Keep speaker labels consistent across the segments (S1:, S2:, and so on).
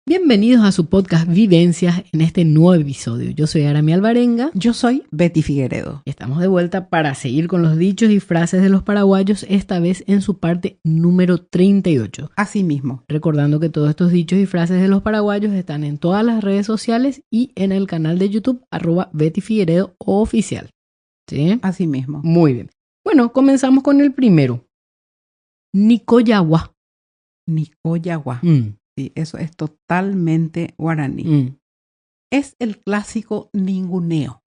S1: Bienvenidos a su podcast Vivencias en este nuevo episodio. Yo soy Arami Alvarenga.
S2: Yo soy Betty Figueredo.
S1: Estamos de vuelta para seguir con los dichos y frases de los paraguayos, esta vez en su parte número 38.
S2: Así mismo.
S1: Recordando que todos estos dichos y frases de los paraguayos están en todas las redes sociales y en el canal de YouTube @Betty Figueredo oficial. ¿Sí?
S2: Así mismo.
S1: Muy bien. Bueno, comenzamos con el primero. Nicoyagua.
S2: Nicoyagua. Sí, eso es totalmente guaraní. Es el clásico ninguneo.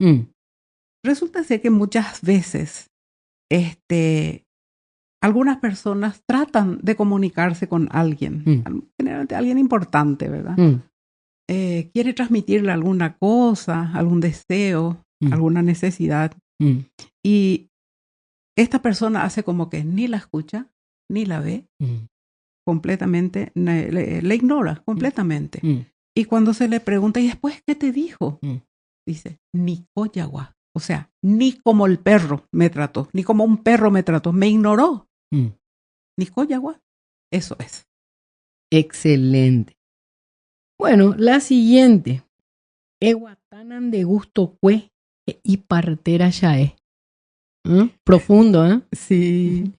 S2: Resulta ser que muchas veces algunas personas tratan de comunicarse con alguien, generalmente alguien importante, ¿verdad? Quiere transmitirle alguna cosa, algún deseo, alguna necesidad. Y esta persona hace como que ni la escucha, ni la ve. Completamente, le ignora completamente. Y cuando se le pregunta, ¿y después qué te dijo? Dice, Nicoyagua. O sea, ni como el perro me trató, ni como un perro me trató, me ignoró. Nicoyagua, eso es.
S1: Excelente. Bueno, la siguiente. Eguatanan de gusto cue y partera ya es. Profundo, ¿eh?
S2: Sí.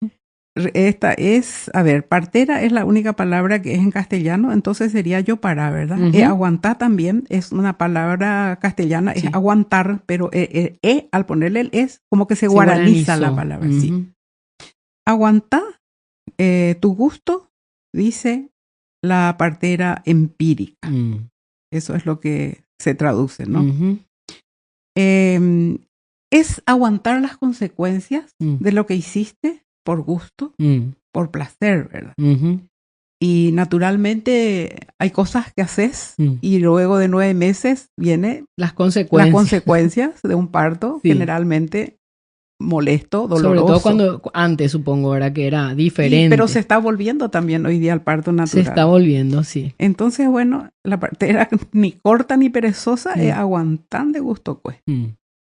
S2: Esta es, partera es la única palabra que es en castellano, entonces sería yo para, ¿verdad? Aguantar también es una palabra castellana, sí. Es aguantar, pero al ponerle el es, como que se guaraniza la palabra, sí. Aguantar tu gusto, dice la partera empírica. Eso es lo que se traduce, ¿no? Es aguantar las consecuencias de lo que hiciste por gusto, por placer, ¿verdad? Y naturalmente hay cosas que haces y luego de 9 meses vienen
S1: las consecuencias
S2: de un parto,
S1: sí.
S2: Generalmente molesto, doloroso.
S1: Sobre todo cuando antes, supongo, era que era diferente.
S2: Pero se está volviendo también hoy día el parto natural.
S1: Se está volviendo, sí.
S2: Entonces, bueno, la partera ni corta ni perezosa es aguantar de gusto, pues.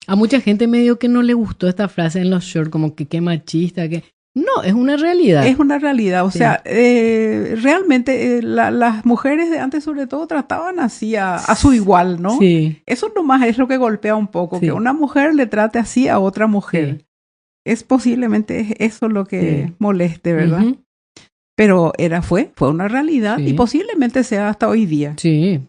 S1: A mucha gente medio que no le gustó esta frase en los shorts, como que qué machista, que... No, es una realidad.
S2: Es una realidad, o sea, realmente las mujeres de antes sobre todo trataban así a su igual, ¿no?
S1: Sí.
S2: Eso nomás es lo que golpea un poco, que una mujer le trate así a otra mujer. Sí. Es posiblemente eso lo que moleste, ¿verdad? Pero fue una realidad y posiblemente sea hasta hoy día.
S1: Sí.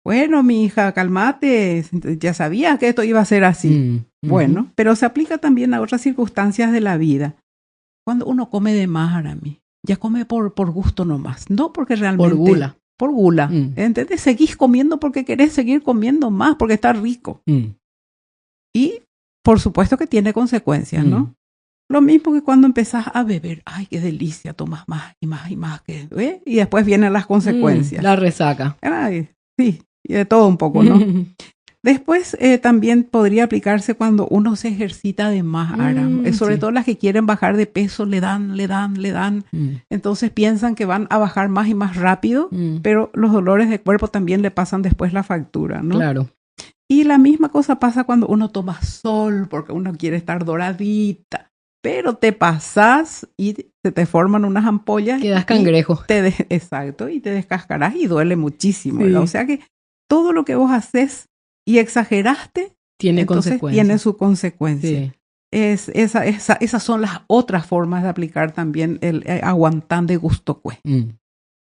S2: Bueno, mi hija, cálmate, ya sabía que esto iba a ser así. Bueno, pero se aplica también a otras circunstancias de la vida. Cuando uno come de más, Arami, ya come por gusto nomás, no porque realmente...
S1: Por gula.
S2: Por gula, ¿entendés? Seguís comiendo porque querés seguir comiendo más, porque está rico. Y por supuesto que tiene consecuencias, ¿no? Lo mismo que cuando empezás a beber, ¡ay, qué delicia! Tomas más y más y más, y después vienen las consecuencias.
S1: La resaca.
S2: Ay, sí, y de todo un poco, ¿no? Después también podría aplicarse cuando uno se ejercita de más, sobre todo las que quieren bajar de peso, le dan. Entonces piensan que van a bajar más y más rápido, pero los dolores de cuerpo también le pasan después la factura, ¿no?
S1: Claro.
S2: Y la misma cosa pasa cuando uno toma sol, porque uno quiere estar doradita, pero te pasas y se te forman unas ampollas.
S1: Quedas cangrejo.
S2: Exacto, y te descascarás y duele muchísimo, ¿verdad? O sea que todo lo que vos haces y exageraste,
S1: tiene
S2: su consecuencia. Sí. Esas son las otras formas de aplicar también el aguantar de gusto, pues.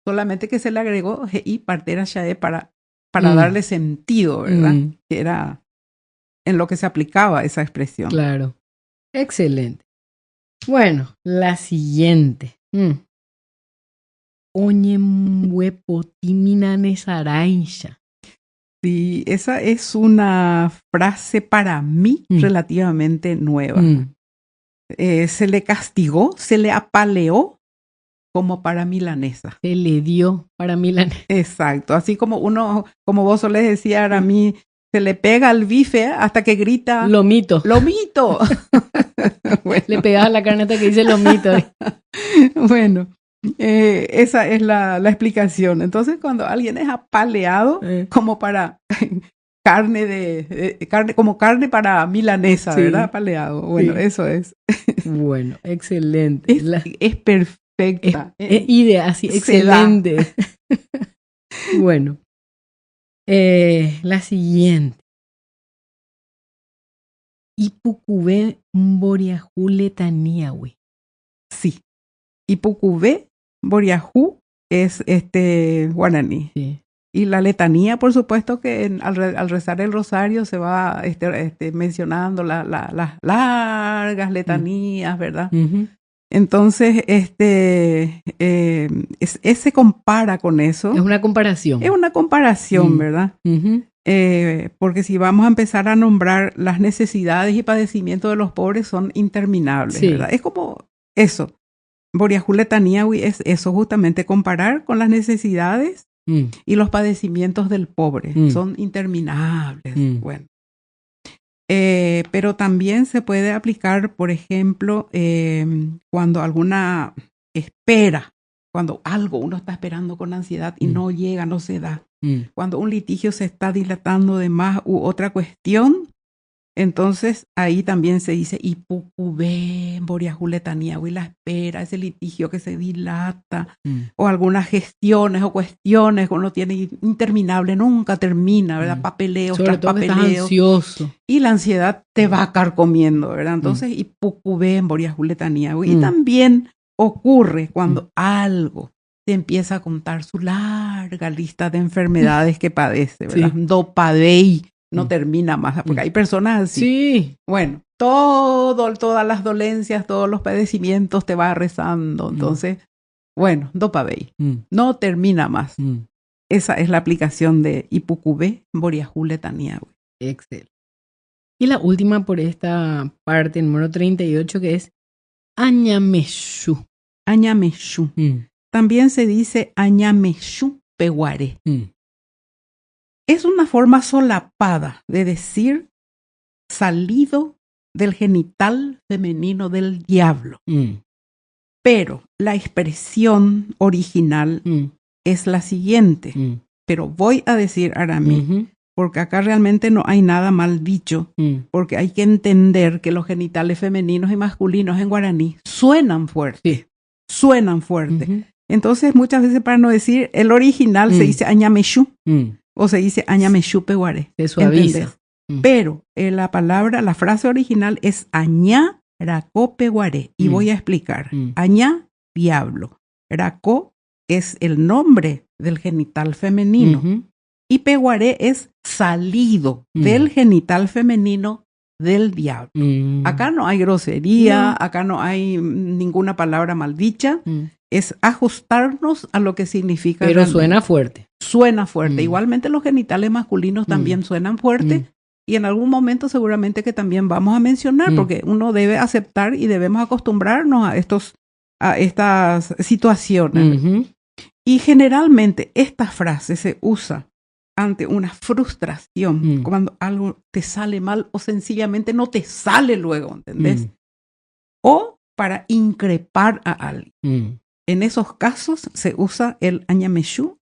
S2: Solamente que se le agregó y partera ya para darle sentido, ¿verdad? Que era en lo que se aplicaba esa expresión.
S1: Claro. Excelente. Bueno, la siguiente. Oñemhuepotimina nesaraincha.
S2: Sí, esa es una frase para mí relativamente nueva. Se le castigó, se le apaleó como para milanesa.
S1: Se le dio para milanesa.
S2: Exacto, así como vos solés decir a mí, se le pega al bife hasta que grita
S1: lomito.
S2: ¡Lomito!
S1: Bueno. Le pegaba la carne hasta que dice lomito.
S2: Bueno. Esa es la explicación. Entonces, cuando alguien es apaleado, como para carne como carne para milanesa, sí. ¿Verdad? Apaleado. Bueno, sí. Eso es.
S1: Bueno, excelente.
S2: Es perfecta.
S1: Es idea, así, excelente. Bueno, La siguiente. Ipucubé mboriajú letaniawi.
S2: Sí. Ipucubé mboriajú es guaraní.
S1: Sí.
S2: Y la letanía, por supuesto, que al rezar el rosario se va mencionando las largas letanías, ¿verdad?
S1: Uh-huh.
S2: Entonces, se compara con eso.
S1: Es una comparación.
S2: Es una comparación, ¿verdad?
S1: Uh-huh.
S2: Porque si vamos a empezar a nombrar las necesidades y padecimientos de los pobres son interminables,
S1: sí.
S2: ¿verdad? Es como eso. Boriajú letaniawi es eso, justamente comparar con las necesidades y los padecimientos del pobre. Son interminables. Bueno. Pero también se puede aplicar, por ejemplo, cuando alguna espera, cuando algo uno está esperando con ansiedad y no llega, no se da. Cuando un litigio se está dilatando de más u otra cuestión, entonces ahí también se dice ipucubé mboriajú letaniawi, la espera, ese litigio que se dilata, o algunas gestiones o cuestiones que uno tiene interminable, nunca termina, ¿verdad? Papeleos
S1: sobre
S2: tras
S1: todo
S2: papeleos.
S1: Que estás ansioso.
S2: Y la ansiedad te va carcomiendo, ¿verdad? Entonces ipucubé mboriajú letaniawi. Y también ocurre cuando algo te empieza a contar su larga lista de enfermedades que padece, ¿verdad? Sí. Dopadei. No termina más, porque hay personas así.
S1: Sí.
S2: Bueno, todas las dolencias, todos los padecimientos te va rezando. Entonces, bueno, dopabei. No termina más. Esa es la aplicación de ipucubé mboriajú letaniawi.
S1: Excelente. Y la última por esta parte, número 38, que es añameshu.
S2: Añameshu. También se dice añameshu peguaré. Es una forma solapada de decir salido del genital femenino del diablo. Pero la expresión original es la siguiente. Pero voy a decir aramí, porque acá realmente no hay nada mal dicho, porque hay que entender que los genitales femeninos y masculinos en guaraní suenan fuerte.
S1: Sí.
S2: Suenan fuerte. Entonces, muchas veces para no decir el original se dice añameshu. O se dice añameshu peguaré.
S1: Se suaviza.
S2: Pero la frase original es añá racó peguaré. Y voy a explicar. Añá, diablo. Racó es el nombre del genital femenino. Y peguaré es salido del genital femenino del diablo. Acá no hay grosería, acá no hay ninguna palabra maldicha. Es ajustarnos a lo que significa.
S1: Pero realmente. Suena fuerte.
S2: Suena fuerte. Igualmente los genitales masculinos también suenan fuerte. Y en algún momento seguramente que también vamos a mencionar, porque uno debe aceptar y debemos acostumbrarnos a estas situaciones. Y generalmente esta frase se usa ante una frustración, cuando algo te sale mal o sencillamente no te sale luego, ¿entendés? O para increpar a alguien. En esos casos se usa el añameshu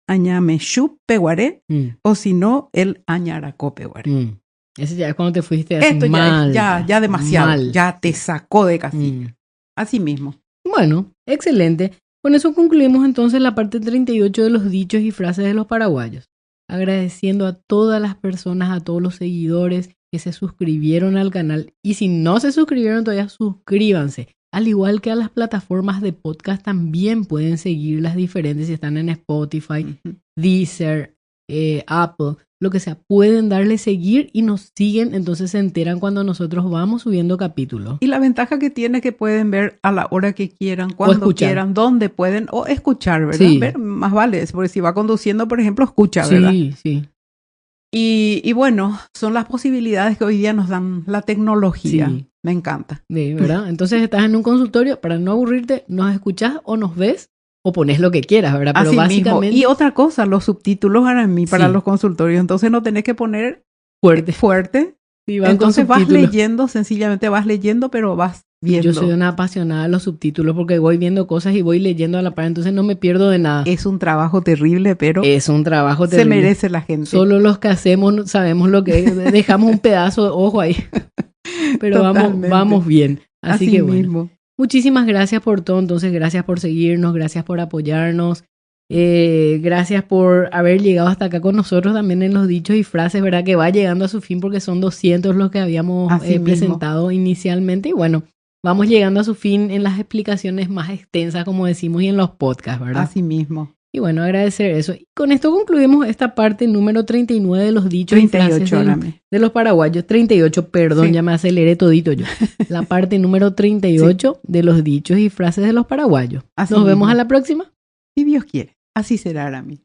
S2: peguaré, o si no, el añaracó peguaré.
S1: Ese ya es cuando te fuiste así
S2: esto
S1: mal.
S2: Ya demasiado, mal. Ya te sacó de casilla. Así mismo.
S1: Bueno, excelente. Con eso concluimos entonces la parte 38 de los dichos y frases de los paraguayos. Agradeciendo a todas las personas, a todos los seguidores que se suscribieron al canal. Y si no se suscribieron todavía, suscríbanse. Al igual que a las plataformas de podcast, también pueden seguir las diferentes, si están en Spotify, Deezer, Apple, lo que sea, pueden darle seguir y nos siguen, entonces se enteran cuando nosotros vamos subiendo capítulos.
S2: Y la ventaja que tiene es que pueden ver a la hora que quieran, cuando quieran, donde pueden, o escuchar, ¿verdad?
S1: Sí.
S2: Ver, más vale, porque si va conduciendo, por ejemplo, escucha, ¿verdad?
S1: Sí.
S2: Y bueno, son las posibilidades que hoy día nos dan la tecnología. Sí. Me encanta.
S1: Sí, ¿verdad? Entonces estás en un consultorio, para no aburrirte, nos escuchás o nos ves o pones lo que quieras, ¿verdad? Pero
S2: así
S1: básicamente...
S2: mismo. Y otra cosa, los subtítulos para los consultorios. Entonces no tenés que poner fuerte.
S1: Sí,
S2: entonces vas leyendo, sencillamente vas leyendo, pero vas viendo.
S1: Yo soy una apasionada de los subtítulos porque voy viendo cosas y voy leyendo a la par, entonces no me pierdo de nada.
S2: Es un trabajo terrible, pero
S1: es un trabajo terrible.
S2: Se merece la gente.
S1: Solo los que hacemos sabemos lo que es. Dejamos un pedazo de ojo ahí. Pero vamos bien. Así que bueno.
S2: Mismo.
S1: Muchísimas gracias por todo. Entonces, gracias por seguirnos, gracias por apoyarnos. Gracias por haber llegado hasta acá con nosotros también en los dichos y frases, ¿verdad? Que va llegando a su fin porque son 200 los que habíamos presentado inicialmente. Y bueno, vamos llegando a su fin en las explicaciones más extensas, como decimos, y en los podcasts, ¿verdad?
S2: Así mismo.
S1: Y bueno, agradecer eso. Y con esto concluimos esta parte número 39 de los dichos
S2: 38,
S1: y frases de los paraguayos. 38, perdón, ya me aceleré todito yo. La parte número 38 de los dichos y frases de los paraguayos. Nos vemos a la próxima.
S2: Si Dios quiere. Así será, Arami.